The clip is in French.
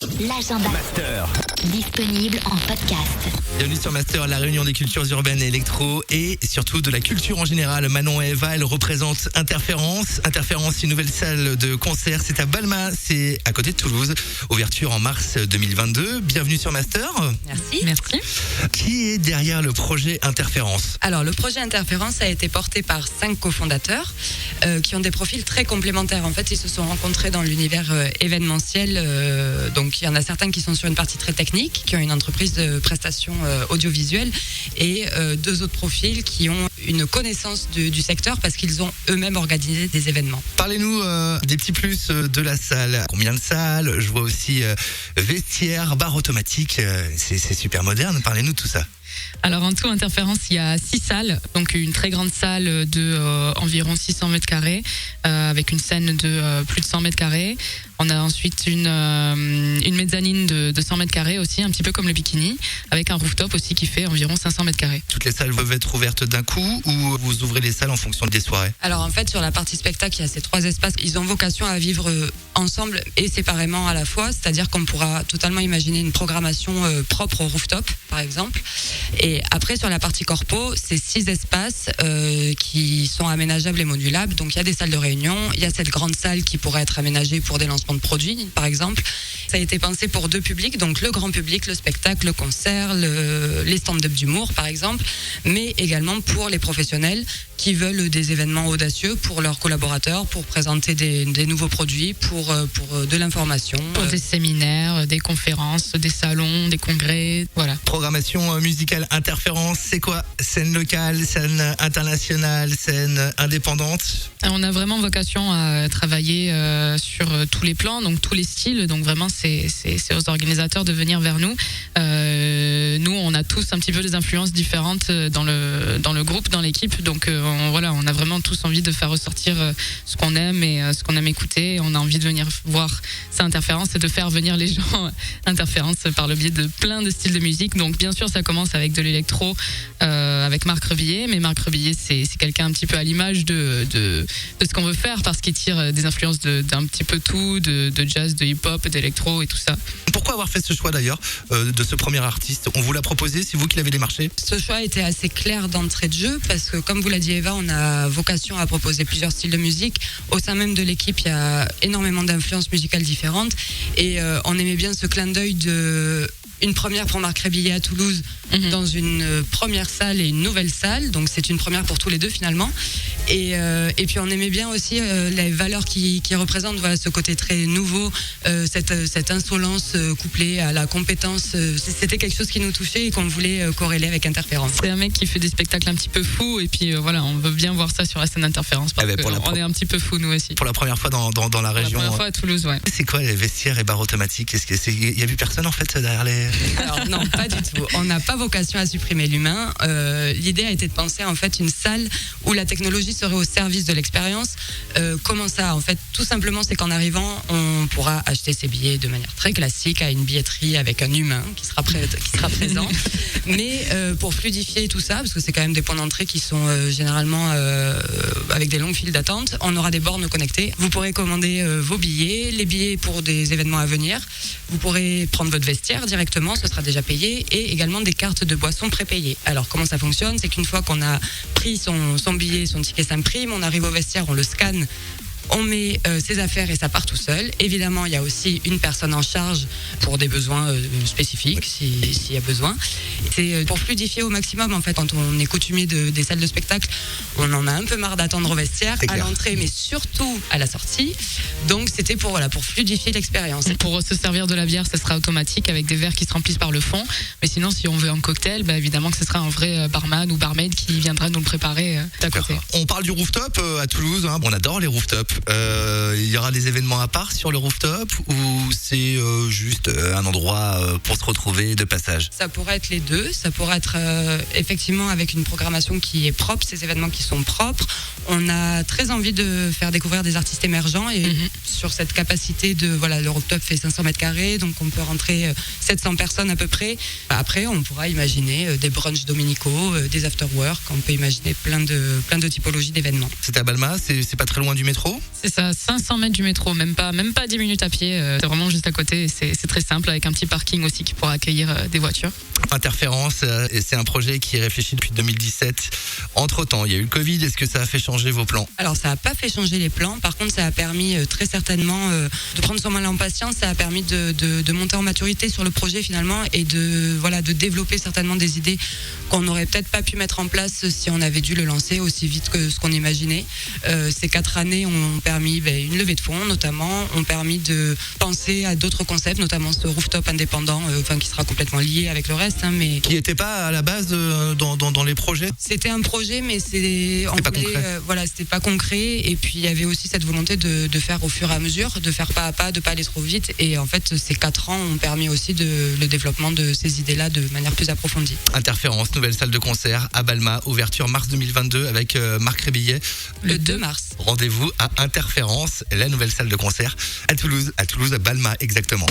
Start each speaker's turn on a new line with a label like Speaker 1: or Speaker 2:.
Speaker 1: L'agenda
Speaker 2: Master.
Speaker 1: disponible en podcast.
Speaker 2: Bienvenue sur Master, la réunion des cultures urbaines et électro et surtout de la culture en général. Manon et Eva, elles représentent Interférence. Interférence, une nouvelle salle de concert. C'est à Balma, c'est à côté de Toulouse. Ouverture en mars 2022. Bienvenue sur Master.
Speaker 3: Merci.
Speaker 2: Qui est derrière le projet Interférence?
Speaker 3: Alors, le projet Interférence a été porté par 5 cofondateurs qui ont des profils très complémentaires. En fait, ils se sont rencontrés dans l'univers événementiel. Donc, il y en a certains qui sont sur une partie très technique, qui ont une entreprise de prestations audiovisuelles, et 2 autres profils qui ont une connaissance du secteur parce qu'ils ont eux-mêmes organisé des événements.
Speaker 2: Parlez-nous des petits plus de la salle. Combien de salles? Je vois aussi vestiaire, bar automatique. C'est super moderne. Parlez-nous de tout ça.
Speaker 4: Alors en tout, Interférence, il y a 6 salles, donc une très grande salle de environ 600 mètres carrés, avec une scène de plus de 100 mètres carrés. On a ensuite une mezzanine de 100 mètres carrés aussi, un petit peu comme le Bikini, avec un rooftop aussi qui fait environ 500 mètres carrés.
Speaker 2: Toutes les salles peuvent être ouvertes d'un coup ou vous ouvrez les salles en fonction des soirées?
Speaker 3: Alors en fait, sur la partie spectacle, il y a ces 3 espaces. Ils ont vocation à vivre ensemble et séparément à la fois, c'est-à-dire qu'on pourra totalement imaginer une programmation propre au rooftop, par exemple. Et après, sur la partie corpo, c'est 6 espaces qui sont aménageables et modulables. Donc il y a des salles de réunion, il y a cette grande salle qui pourrait être aménagée pour des lancements de produits, par exemple. Ça a été pensé pour 2 publics, donc le grand public, le spectacle, le concert, les stand-up d'humour, par exemple, mais également pour les professionnels qui veulent des événements audacieux pour leurs collaborateurs, pour présenter des nouveaux produits, pour de l'information.
Speaker 4: Pour des séminaires, des conférences, des salons, des congrès, voilà.
Speaker 2: Programmation musicale Interférence, c'est quoi? Scène locale, scène internationale, scène indépendante?
Speaker 4: On a vraiment vocation à travailler sur tous les plans, donc tous les styles. Donc vraiment, c'est aux organisateurs de venir vers nous. Nous, on a tous un petit peu des influences différentes dans le groupe, dans l'équipe. Donc on a vraiment tous envie de faire ressortir ce qu'on aime et ce qu'on aime écouter. On a envie de venir voir ça Interférence et de faire venir les gens Interférence par le biais de plein de styles de musique. Donc bien sûr, ça commence avec de l'électro, avec Marc Rebillet. Mais Marc Rebillet, c'est quelqu'un un petit peu à l'image de ce qu'on veut faire, parce qu'il tire des influences d'un petit peu tout, de jazz, de hip-hop, d'électro et tout ça.
Speaker 2: Pourquoi avoir fait ce choix d'ailleurs de ce premier artiste? On vous l'a proposé, c'est vous qui l'avez démarché?
Speaker 3: Ce choix était assez clair d'entrée de jeu parce que, comme vous l'a dit Eva, on a vocation à proposer plusieurs styles de musique. Au sein même de l'équipe, il y a énormément d'influences musicales différentes et on aimait bien ce clin d'œil une première pour Marc Rebillet à Toulouse, dans une première salle et une nouvelle salle. Donc c'est une première pour tous les deux finalement. Et puis on aimait bien aussi les valeurs qui représentent, voilà, ce côté très nouveau, cette insolence couplée à la compétence. C'était quelque chose qui nous touchait et qu'on voulait corréler avec Interférence.
Speaker 4: C'est un mec qui fait des spectacles un petit peu fous et puis voilà, on veut bien voir ça sur la scène Interférence parce qu'on est un petit peu fous nous aussi.
Speaker 2: Pour la première fois dans la région.
Speaker 4: Pour la première fois à Toulouse, ouais.
Speaker 2: C'est quoi les vestiaires et bars automatiques? Il y a vu personne en fait derrière les...
Speaker 3: Alors non, pas du tout. On n'a pas vocation à supprimer l'humain. L'idée a été de penser en fait une salle où la technologie serait au service de l'expérience. Comment ça? En fait, tout simplement, c'est qu'en arrivant, on pourra acheter ses billets de manière très classique à une billetterie avec un humain qui sera présent. Mais pour fluidifier tout ça, parce que c'est quand même des points d'entrée qui sont généralement avec des longues files d'attente, on aura des bornes connectées. Vous pourrez commander vos billets, les billets pour des événements à venir. Vous pourrez prendre votre vestiaire directement, ce sera déjà payé, et également des cartes de boissons prépayées. Alors comment ça fonctionne? C'est qu'une fois qu'on a pris son billet, son ticket s'imprime, on arrive au vestiaire, on le scanne, on met ses affaires et ça part tout seul. Évidemment, il y a aussi une personne en charge pour des besoins spécifiques, s'il y a besoin. C'est pour fluidifier au maximum, en fait. Quand on est coutumier des salles de spectacle, on en a un peu marre d'attendre au vestiaire, à l'entrée, mais surtout à la sortie. Donc, c'était pour fluidifier l'expérience.
Speaker 4: Pour se servir de la bière, ça sera automatique avec des verres qui se remplissent par le fond. Mais sinon, si on veut un cocktail, évidemment que ce sera un vrai barman ou barmaid qui viendra nous le préparer d'à côté.
Speaker 2: On parle du rooftop à Toulouse, hein. On adore les rooftops. Il y aura des événements à part sur le rooftop ou c'est juste un endroit pour se retrouver de passage?
Speaker 3: Ça pourrait être les deux. Ça pourrait être effectivement avec une programmation qui est propre, ces événements qui sont propres. On a très envie de faire découvrir des artistes émergents et sur cette capacité le rooftop fait 500 mètres carrés, donc on peut rentrer 700 personnes à peu près. Après, on pourra imaginer des brunchs dominicaux, des after-work. On peut imaginer plein de typologies d'événements.
Speaker 2: C'est à Balma, c'est pas très loin du métro?
Speaker 4: C'est ça, 500 mètres du métro, même pas 10 minutes à pied. C'est vraiment juste à côté. Et c'est très simple, avec un petit parking aussi qui pourra accueillir des voitures.
Speaker 2: Interférence, et c'est un projet qui est réfléchi depuis 2017. Entre-temps, il y a eu le Covid. Est-ce que ça a fait changer vos plans?
Speaker 3: Alors ça n'a pas fait changer les plans, par contre ça a permis très certainement de prendre son mal en patience, ça a permis de monter en maturité sur le projet finalement et de développer certainement des idées qu'on n'aurait peut-être pas pu mettre en place si on avait dû le lancer aussi vite que ce qu'on imaginait. Ces 4 années ont permis une levée de fonds notamment, ont permis de penser à d'autres concepts, notamment ce rooftop indépendant qui sera complètement lié avec le reste. Mais
Speaker 2: qui n'était pas à la base dans les projets.
Speaker 3: C'était un projet, mais c'était
Speaker 2: pas concret.
Speaker 3: C'était pas concret. Et puis il y avait aussi cette volonté de faire au fur et à mesure, de faire pas à pas, de pas aller trop vite. Et en fait, ces 4 ans ont permis aussi le développement de ces idées-là de manière plus approfondie.
Speaker 2: Interférence, nouvelle salle de concert à Balma, ouverture mars 2022 avec Marc Rébillet.
Speaker 3: Le 2 mars.
Speaker 2: Rendez-vous à Interférence, la nouvelle salle de concert à Toulouse à Balma exactement.